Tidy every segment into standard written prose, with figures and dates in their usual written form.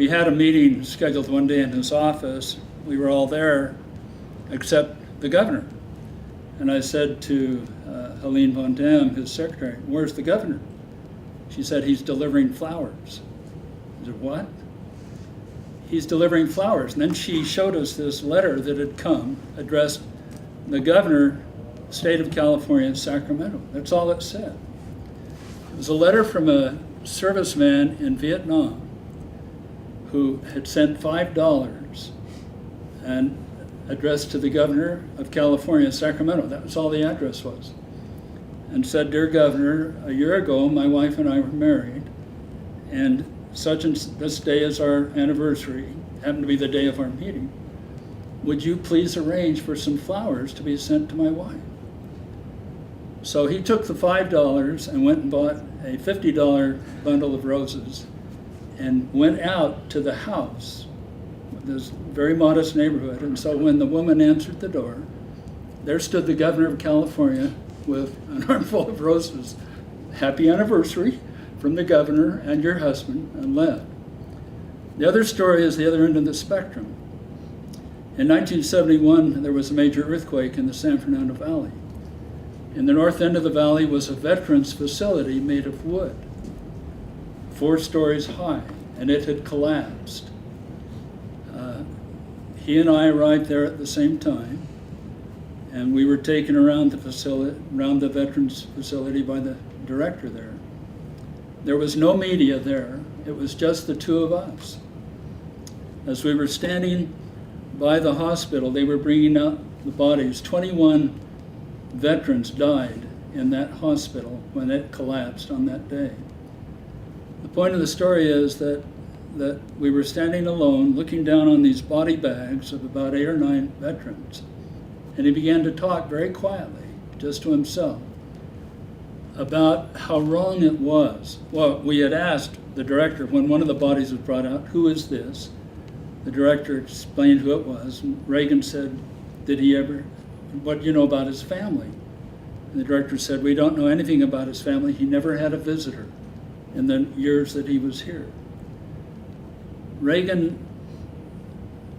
we had a meeting scheduled one day in his office. We were all there except the governor. And I said to Helene Von Dam, his secretary, "Where's the governor?" She said, "He's delivering flowers." I said, "What?" "He's delivering flowers." And then she showed us this letter that had come addressed the governor, state of California, Sacramento. That's all it said. It was a letter from a serviceman in Vietnam who had sent $5 and addressed to the governor of California, Sacramento. That was all the address was. And said, "Dear Governor, a year ago my wife and I were married, and such and this day is our anniversary, happened to be the day of our meeting. Would you please arrange for some flowers to be sent to my wife?" So he took the $5 and went and bought a $50 bundle of roses and went out to the house, this very modest neighborhood. And so when the woman answered the door, there stood the governor of California with an armful of roses. "Happy anniversary from the governor and your husband," and left. The other story is the other end of the spectrum. In 1971, there was a major earthquake in the San Fernando Valley. In the north end of the valley was a veterans facility made of wood, 4 stories high, and it had collapsed. He and I arrived there at the same time, and we were taken around the facility, around the veterans facility by the director there. There was no media there. It was just the 2 of us. As we were standing by the hospital, they were bringing out the bodies. 21 veterans died in that hospital when it collapsed on that day. The point of the story is that we were standing alone, looking down on these body bags of about 8 or 9 veterans. And he began to talk very quietly, just to himself, about how wrong it was. Well, we had asked the director, when one of the bodies was brought out, "Who is this?" The director explained who it was. And Reagan said, "What do you know about his family?" And the director said, "We don't know anything about his family. He never had a visitor in the years that he was here." Reagan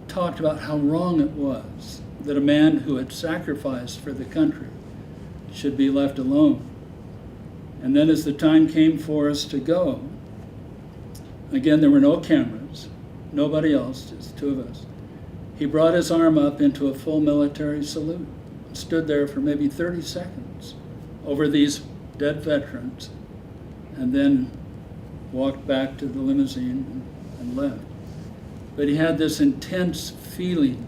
talked about how wrong it was that a man who had sacrificed for the country should be left alone. And then as the time came for us to go, again, there were no cameras, nobody else, just 2 of us. He brought his arm up into a full military salute, stood there for maybe 30 seconds over these dead veterans, and then walked back to the limousine and left. But he had this intense feeling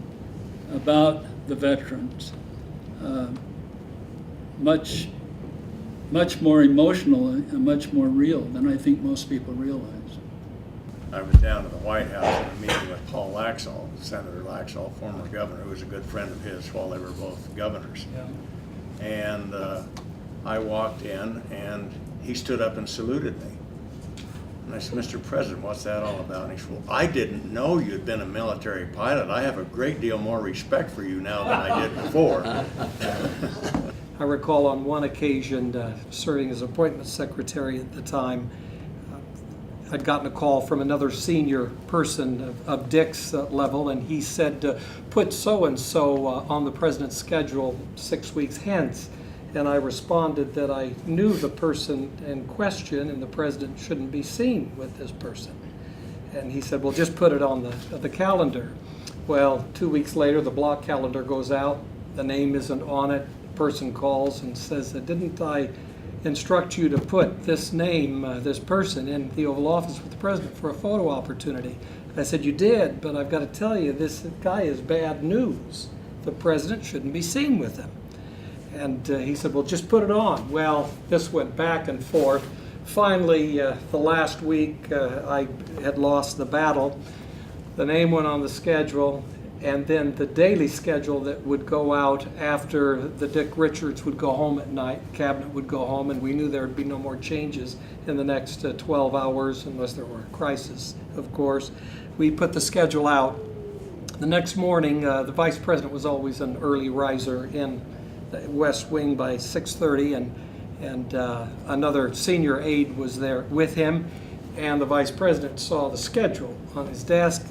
about the veterans, much more emotional and much more real than I think most people realize. I was down at the White House in a meeting with Paul Laxalt, Senator Laxalt, former governor, who was a good friend of his while they were both governors. Yeah. And I walked in and he stood up and saluted me. And I said, "Mr. President, what's that all about?" And he said, "Well, I didn't know you'd been a military pilot. I have a great deal more respect for you now than I did before." I recall on one occasion, serving as appointment secretary at the time, I'd gotten a call from another senior person of Dick's level, and he said, "Put so-and-so on the president's schedule 6 weeks hence." And I responded that I knew the person in question and the president shouldn't be seen with this person. And he said, "Well, just put it on the calendar." Well, 2 weeks later, the block calendar goes out. The name isn't on it. The person calls and says, "Didn't I instruct you to put this name, this person, in the Oval Office with the president for a photo opportunity?" I said, "You did, but I've got to tell you, this guy is bad news. The president shouldn't be seen with him." And he said, "Well, just put it on." Well, this went back and forth. Finally, the last week, I had lost the battle. The name went on the schedule, and then the daily schedule that would go out after the Dick Richards would go home at night, cabinet would go home, and we knew there would be no more changes in the next 12 hours, unless there were a crisis, of course. We put the schedule out. The next morning, the vice president was always an early riser in the West Wing by 6:30, and another senior aide was there with him. and the vice president saw the schedule on his desk,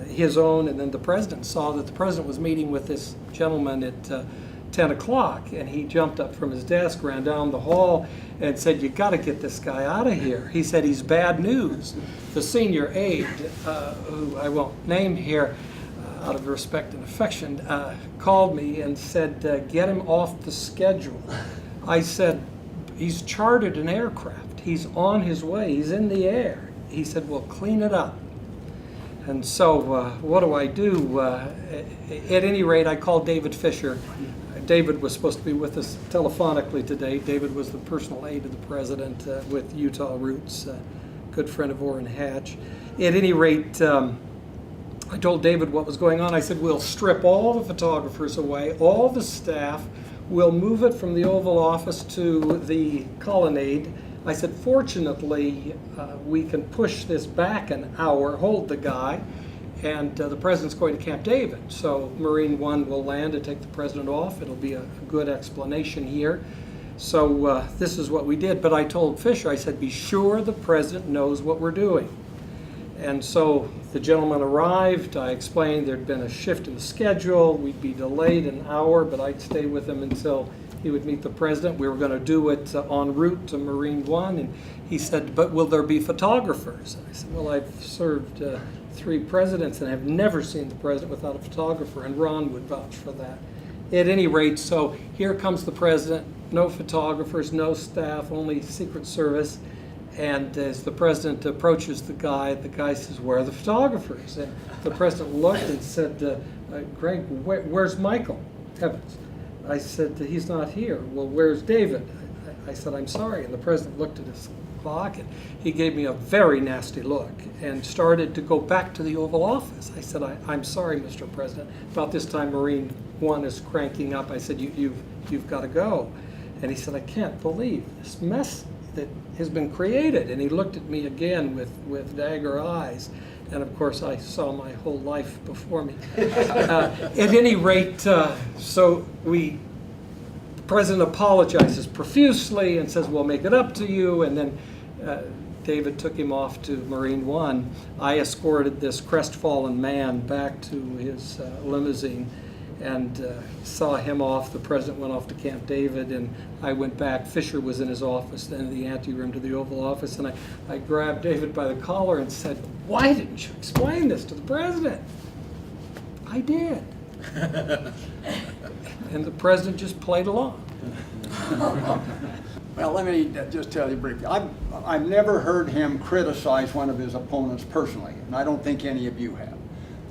his own, and then the president saw that the president was meeting with this gentleman at 10 o'clock, and he jumped up from his desk, ran down the hall, and said, "You got to get this guy out of here." He said, "He's bad news." The senior aide, who I won't name here, out of respect and affection, called me and said, "Get him off the schedule." I said, "He's chartered an aircraft. He's on his way. He's in the air." He said, "Well, clean it up." And so what do? At any rate, I called David Fisher. David was supposed to be with us telephonically today. David was the personal aide of the president with Utah roots, good friend of Orrin Hatch. At any rate, I told David what was going on. I said, "We'll strip all the photographers away, all the staff. We'll move it from the Oval Office to the colonnade." I said, "Fortunately, we can push this back an hour, hold the guy, and the president's going to Camp David. So Marine One will land and take the president off. It'll be a good explanation here." So this is what we did. But I told Fisher, I said, "Be sure the president knows what we're doing." And so the gentleman arrived. I explained there'd been a shift in the schedule. We'd be delayed an hour, but I'd stay with him until he would meet the president. We were going to do it en route to Marine One. And he said, "But will there be photographers?" I said, "Well, I've served 3 presidents and have never seen the president without a photographer, and Ron would vouch for that." At any rate, so here comes the president. No photographers, no staff, only Secret Service. And as the president approaches the guy says, "Where are the photographers?" And the president looked and said, "Greg, where's Michael?" Heavens. I said, "He's not here." "Well, where's David?" I said, "I'm sorry." And the president looked at his clock and he gave me a very nasty look and started to go back to the Oval Office. I said, I'm sorry, Mr. President. About this time, Marine One is cranking up. I said, you've got to go." And he said, "I can't believe this mess that has been created." And he looked at me again with dagger eyes. And of course, I saw my whole life before me. At any rate, so the president apologizes profusely and says, "We'll make it up to you." And then David took him off to Marine One. I escorted this crestfallen man back to his limousine and saw him off. The president went off to Camp David, and I went back. Fisher was in his office, then in the anteroom to the Oval Office, and I grabbed David by the collar and said, "Why didn't you explain this to the president?" I did. And the president just played along. Well, let me just tell you briefly. I've never heard him criticize one of his opponents personally, and I don't think any of you have.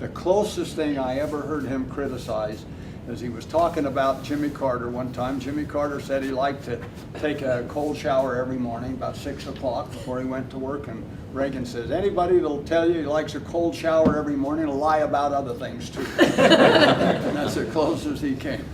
The closest thing I ever heard him criticize is he was talking about Jimmy Carter one time. Jimmy Carter said he liked to take a cold shower every morning about 6 o'clock before he went to work, and Reagan says, "Anybody that'll tell you he likes a cold shower every morning will lie about other things too." And that's as close as he came.